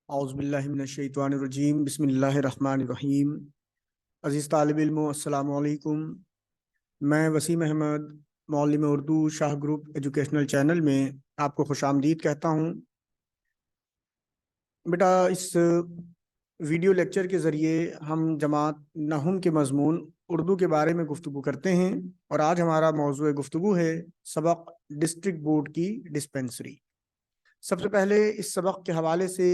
اعوذ باللہ من الشیطان الرجیم بسم اللہ الرحمن الرحیم۔ عزیز طالب علم السلام علیکم۔ میں وسیم احمد، معلم اردو، شاہ گروپ ایجوکیشنل چینل میں آپ کو خوش آمدید کہتا ہوں۔ بیٹا، اس ویڈیو لیکچر کے ذریعے ہم جماعت نحوم کے مضمون اردو کے بارے میں گفتگو کرتے ہیں، اور آج ہمارا موضوع گفتگو ہے سبق ڈسٹرکٹ بورڈ کی ڈسپنسری۔ سب سے پہلے اس سبق کے حوالے سے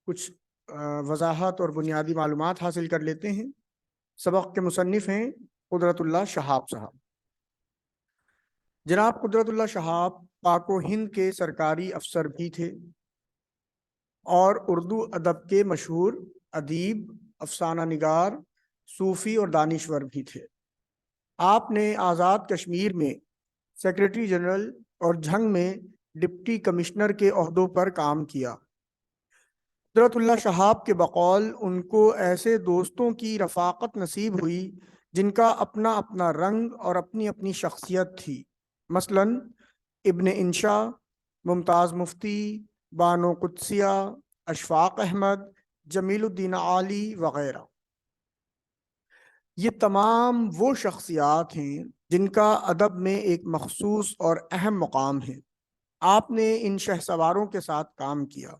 کچھ وضاحت اور بنیادی معلومات حاصل کر لیتے ہیں۔ سبق کے مصنف ہیں قدرت اللہ شہاب صاحب۔ جناب قدرت اللہ شہاب پاک و ہند کے سرکاری افسر بھی تھے اور اردو ادب کے مشہور ادیب، افسانہ نگار، صوفی اور دانشور بھی تھے۔ آپ نے آزاد کشمیر میں سیکریٹری جنرل اور جھنگ میں ڈپٹی کمشنر کے عہدوں پر کام کیا۔ قدرت اللہ شہاب کے بقول ان کو ایسے دوستوں کی رفاقت نصیب ہوئی جن کا اپنا اپنا رنگ اور اپنی اپنی شخصیت تھی، مثلا ابن انشا، ممتاز مفتی، بانو قدسیہ، اشفاق احمد، جمیل الدین عالی وغیرہ۔ یہ تمام وہ شخصیات ہیں جن کا ادب میں ایک مخصوص اور اہم مقام ہے۔ آپ نے ان شہسواروں کے ساتھ کام کیا۔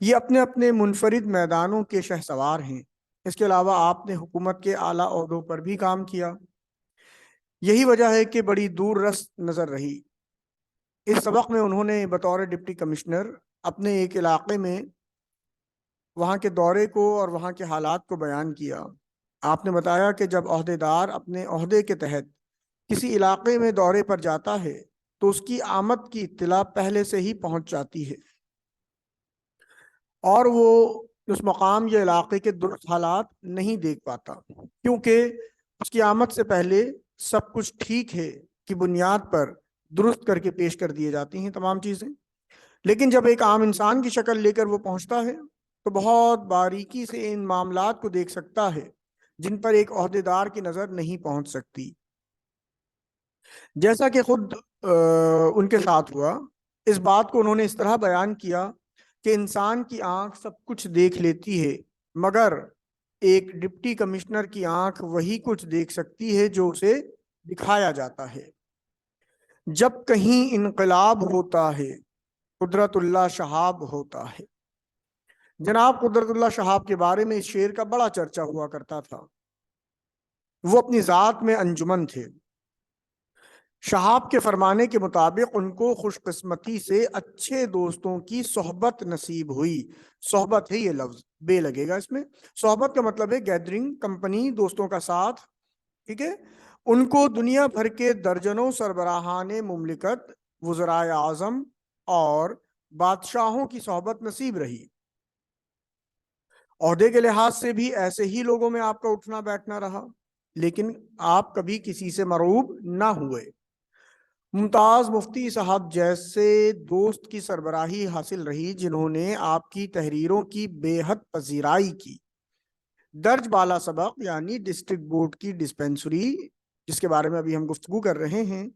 یہ اپنے اپنے منفرد میدانوں کے شہسوار ہیں۔ اس کے علاوہ آپ نے حکومت کے اعلیٰ عہدوں پر بھی کام کیا۔ یہی وجہ ہے کہ بڑی دور رس نظر رہی۔ اس سبق میں انہوں نے بطور ڈپٹی کمشنر اپنے ایک علاقے میں وہاں کے دورے کو اور وہاں کے حالات کو بیان کیا۔ آپ نے بتایا کہ جب عہدیدار اپنے عہدے کے تحت کسی علاقے میں دورے پر جاتا ہے تو اس کی آمد کی اطلاع پہلے سے ہی پہنچ جاتی ہے، اور وہ اس مقام یا علاقے کے درست حالات نہیں دیکھ پاتا، کیونکہ اس کی آمد سے پہلے سب کچھ ٹھیک ہے کی بنیاد پر درست کر کے پیش کر دیے جاتی ہیں تمام چیزیں۔ لیکن جب ایک عام انسان کی شکل لے کر وہ پہنچتا ہے تو بہت باریکی سے ان معاملات کو دیکھ سکتا ہے جن پر ایک عہدیدار کی نظر نہیں پہنچ سکتی۔ جیسا کہ خود ان کے ساتھ ہوا، اس بات کو انہوں نے اس طرح بیان کیا کہ انسان کی آنکھ سب کچھ دیکھ لیتی ہے، مگر ایک ڈپٹی کمشنر کی آنکھ وہی کچھ دیکھ سکتی ہے جو اسے دکھایا جاتا ہے۔ جب کہیں انقلاب ہوتا ہے قدرت اللہ شہاب ہوتا ہے۔ جناب قدرت اللہ شہاب کے بارے میں اس شعر کا بڑا چرچا ہوا کرتا تھا۔ وہ اپنی ذات میں انجمن تھے۔ شہاب کے فرمانے کے مطابق ان کو خوش قسمتی سے اچھے دوستوں کی صحبت نصیب ہوئی۔ صحبت ہے یہ لفظ، بے لگے گا اس میں۔ صحبت کا مطلب ہے گیدرنگ، کمپنی، دوستوں کا ساتھ، ٹھیک ہے۔ ان کو دنیا بھر کے درجنوں سربراہان مملکت، وزرائے اعظم اور بادشاہوں کی صحبت نصیب رہی۔ عہدے کے لحاظ سے بھی ایسے ہی لوگوں میں آپ کا اٹھنا بیٹھنا رہا، لیکن آپ کبھی کسی سے مروب نہ ہوئے۔ ممتاز مفتی صاحب جیسے دوست کی سربراہی حاصل رہی جنہوں نے آپ کی تحریروں کی بے حد پذیرائی کی۔ درج بالا سبق یعنی ڈسٹرکٹ بورڈ کی ڈسپنسری، جس کے بارے میں ابھی ہم گفتگو کر رہے ہیں،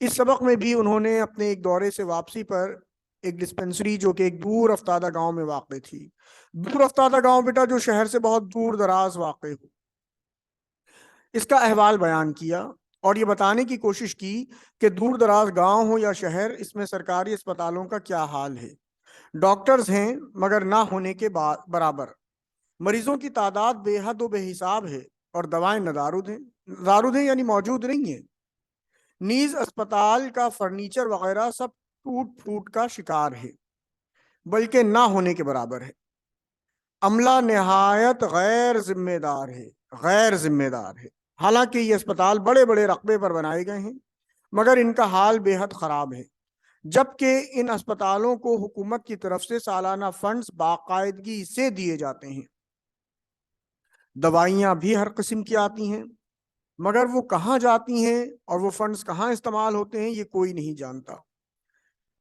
اس سبق میں بھی انہوں نے اپنے ایک دورے سے واپسی پر ایک ڈسپنسری جو کہ ایک دور افتادہ گاؤں میں واقع تھی، دور افتادہ گاؤں بیٹا جو شہر سے بہت دور دراز واقع ہو، اس کا احوال بیان کیا اور یہ بتانے کی کوشش کی کہ دور دراز گاؤں ہو یا شہر، اس میں سرکاری اسپتالوں کا کیا حال ہے۔ ڈاکٹرز ہیں مگر نہ ہونے کے برابر، مریضوں کی تعداد بے حد و بے حساب ہے، اور دوائیں نادارود ہیں یعنی موجود نہیں ہیں۔ نیز اسپتال کا فرنیچر وغیرہ سب ٹوٹ پھوٹ کا شکار ہے، بلکہ نہ ہونے کے برابر ہے۔ عملہ نہایت غیر ذمہ دار ہے۔ حالانکہ یہ اسپتال بڑے بڑے رقبے پر بنائے گئے ہیں، مگر ان کا حال بے حد خراب ہے، جبکہ ان اسپتالوں کو حکومت کی طرف سے سالانہ فنڈز باقاعدگی سے دیے جاتے ہیں۔ دوائیاں بھی ہر قسم کی آتی ہیں، مگر وہ کہاں جاتی ہیں اور وہ فنڈز کہاں استعمال ہوتے ہیں یہ کوئی نہیں جانتا۔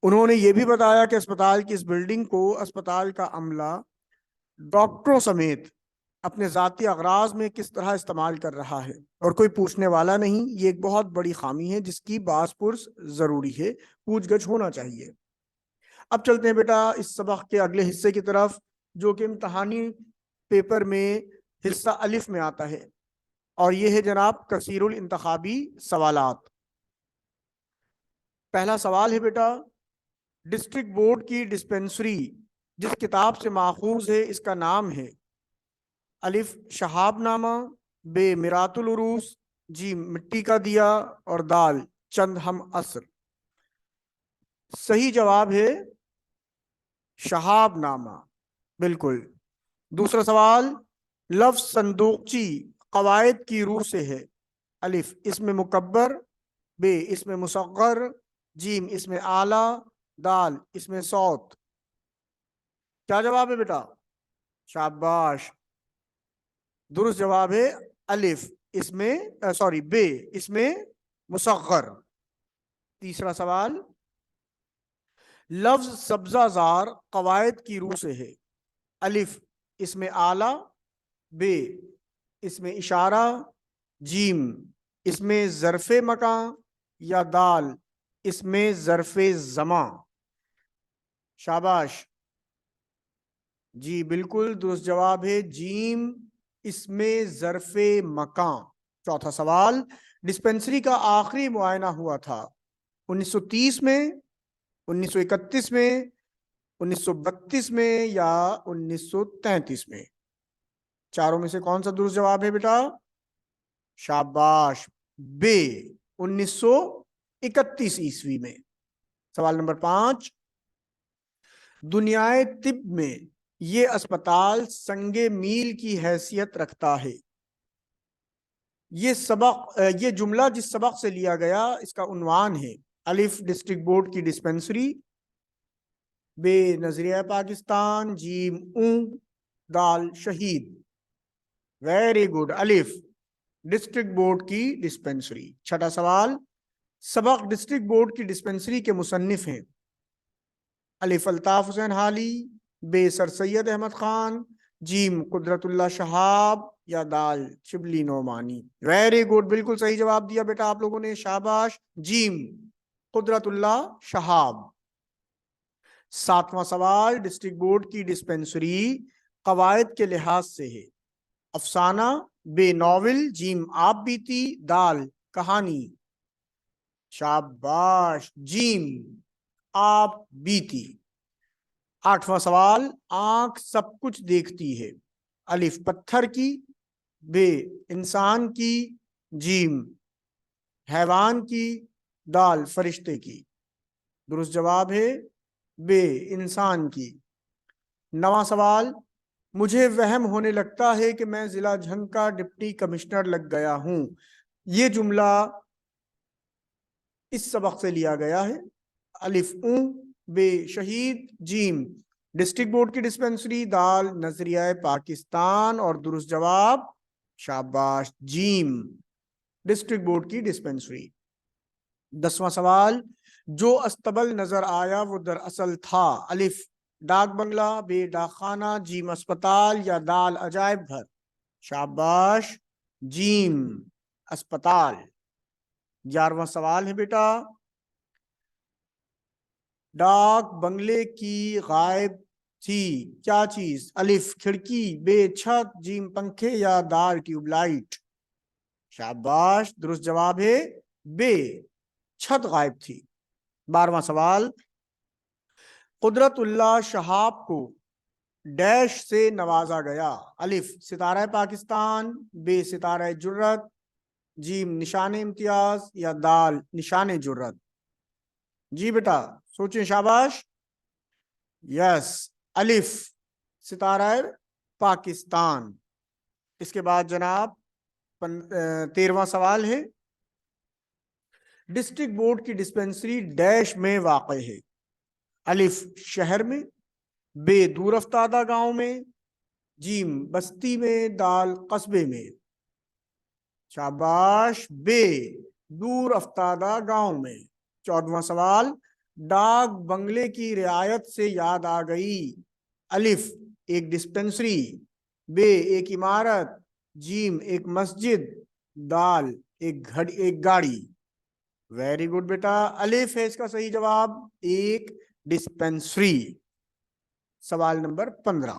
انہوں نے یہ بھی بتایا کہ اسپتال کی اس بلڈنگ کو اسپتال کا عملہ ڈاکٹروں سمیت اپنے ذاتی اغراض میں کس طرح استعمال کر رہا ہے، اور کوئی پوچھنے والا نہیں۔ یہ ایک بہت بڑی خامی ہے جس کی باز پرس ضروری ہے، پوچھ گچھ ہونا چاہیے۔ اب چلتے ہیں بیٹا اس سبق کے اگلے حصے کی طرف، جو کہ امتحانی پیپر میں حصہ الف میں آتا ہے، اور یہ ہے جناب کثیر الانتخابی سوالات۔ پہلا سوال ہے بیٹا، ڈسٹرکٹ بورڈ کی ڈسپنسری جس کتاب سے ماخوذ ہے اس کا نام ہے؟ الف شہاب نامہ، بے میرات العروس، جی مٹی کا دیا، اور دال چند ہم عصر۔ صحیح جواب ہے شہاب نامہ، بالکل۔ دوسرا سوال، لفظ صندوقچی قواعد کی روح سے ہے؟ الف اسم مکبر، بے اسم مصغر، جیم اسم اعلی، دال اسم صوت۔ کیا جواب ہے بیٹا؟ شاباش، درست جواب ہے الف بے اسم مصغر۔ تیسرا سوال، لفظ سبزہ زار قواعد کی روح سے ہے؟ الف اسم اعلی، بے اسم اشارہ، جیم اسم ظرف مکان، یا دال اسم ظرف زمان۔ شاباش، جی بالکل درست جواب ہے جیم اسم ظرف مکان۔ چوتھا سوال، ڈسپنسری کا آخری معائنہ ہوا تھا 1930 میں، 1931 میں، 1932 میں، یا 1933 میں؟ چاروں میں سے کون سا درست جواب ہے بیٹا؟ شاباش، بے 1931 عیسوی میں۔ سوال نمبر 5، دنیائے طب میں یہ اسپتال سنگ میل کی حیثیت رکھتا ہے؟ یہ جملہ جس سبق سے لیا گیا اس کا عنوان ہے؟ الف ڈسٹرکٹ بورڈ کی ڈسپنسری، بے نظریہ پاکستان، جیم اون، دال شہید۔ ویری گڈ، الف ڈسٹرکٹ بورڈ کی ڈسپنسری۔ چھٹا سوال، سبق ڈسٹرکٹ بورڈ کی ڈسپنسری کے مصنف ہیں؟ الف الطاف حسین حالی، بے سر سید احمد خان، جیم قدرت اللہ شہاب، یا دال شبلی نعمانی۔ ویری گڈ، بالکل صحیح جواب دیا بیٹا آپ لوگوں نے، شاباش، جیم قدرت اللہ شہاب۔ ساتواں سوال، ڈسٹرکٹ بورڈ کی ڈسپنسری قواعد کے لحاظ سے ہے؟ افسانہ، بے ناول، جیم آپ بیتی، دال کہانی۔ شاباش، جیم آپ بیتی۔ آٹھواں سوال، آنکھ سب کچھ دیکھتی ہے؟ الف پتھر کی، بے انسان کی، جیم حیوان کی، دال فرشتے کی۔ درست جواب ہے بے انسان کی۔ نواں سوال، مجھے وہم ہونے لگتا ہے کہ میں ضلع جھنگ کا ڈپٹی کمشنر لگ گیا ہوں، یہ جملہ اس سبق سے لیا گیا ہے؟ الف اون، بے شہید، جیم ڈسٹرکٹ بورڈ کی ڈسپنسری، دال نظریہ پاکستان، اور درست جواب شاباش جیم ڈسٹرکٹ بورڈ کی ڈسپنسری۔ 10واں سوال، جو استبل نظر آیا وہ دراصل تھا؟ الف ڈاک بنگلہ، بے ڈاک خانہ، جیم اسپتال، یا دال عجائب گھر۔ شاباش، جیم اسپتال۔ 11واں سوال ہے بیٹا، ڈاک بنگلے کی غائب تھی کیا چیز؟ الف کھڑکی، بے چھت، جیم پنکھے، یا دال ٹیوب لائٹ۔ شاباش، درست جواب ہے بے چھت غائب تھی۔ 12واں سوال، قدرت اللہ شہاب کو ڈیش سے نوازا گیا؟ الف ستارہ پاکستان، بے ستارہ جرت، جیم نشان امتیاز، یا دال نشان جرت۔ جی بیٹا سوچیں، شاباش، یس الف ستارہ پاکستان۔ اس کے بعد جناب 13واں سوال ہے، ڈسٹرکٹ بورڈ کی ڈسپنسری ڈیش میں واقع ہے؟ الف شہر میں، بے دور افتادہ گاؤں میں، جیم بستی میں، دال قصبے میں۔ شاباش، بے دور افتادہ گاؤں میں۔ 14واں سوال، ڈاک بنگلے کی رعایت سے یاد آ گئی؟ الف ایک ڈسپنسری، بے ایک عمارت، جیم ایک مسجد، دال ایک گاڑی۔ ویری گڈ بیٹا، الف ہے اس کا صحیح جواب، ایک ڈسپنسری۔ سوال نمبر 15،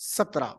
17,